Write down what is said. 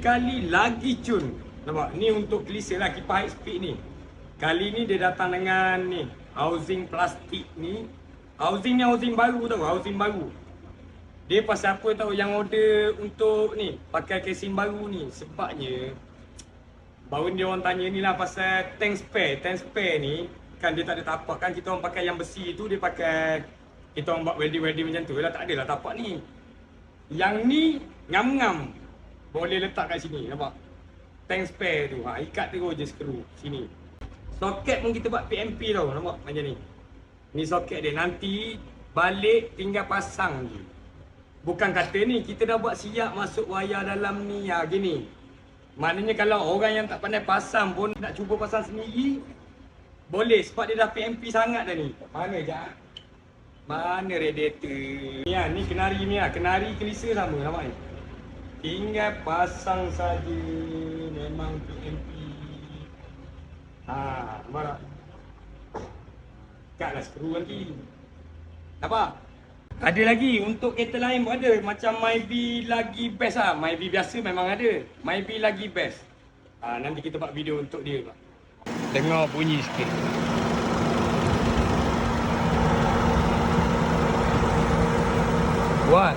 kali lagi cun. Nampak? Ni untuk klise lah kipas high speed ni. Kali ni dia datang dengan ni housing plastik ni. Housing ni housing baru tau, housing baru. Dia pasal apa tahu yang order untuk ni pakai casing baru ni. Sebabnya baru dia orang tanya ni lah pasal tank spare ni kan dia tak ada tapak kan, kita orang pakai yang besi tu, dia pakai kita orang buat welding macam tu lah, tak adalah tapak ni. Yang ni ngam-ngam boleh letak kat sini, nampak? Tank spare tu, ikat terus je skru sini. Soket pun kita buat PMP tau, nampak macam ni. Ni soket dia, nanti balik tinggal pasang je. Bukan kata ni kita dah buat siap masuk wayar dalam ni gini. Maknanya kalau orang yang tak pandai pasang pun nak cuba pasang sendiri boleh, sebab dia dah PMP sangat dah ni. Mana je? Mana radiator? Ni ni kenari ni kenari klise sama, nampak ni. Tinggal pasang saja, memang PMP. Nampak tak? Ikatlah skru nanti. Nampak? Ada lagi untuk kereta lain pun ada, macam Myvi lagi best lah. Myvi biasa memang ada, Myvi lagi best. Nanti kita buat video untuk dia pula. Dengar bunyi sikit. What?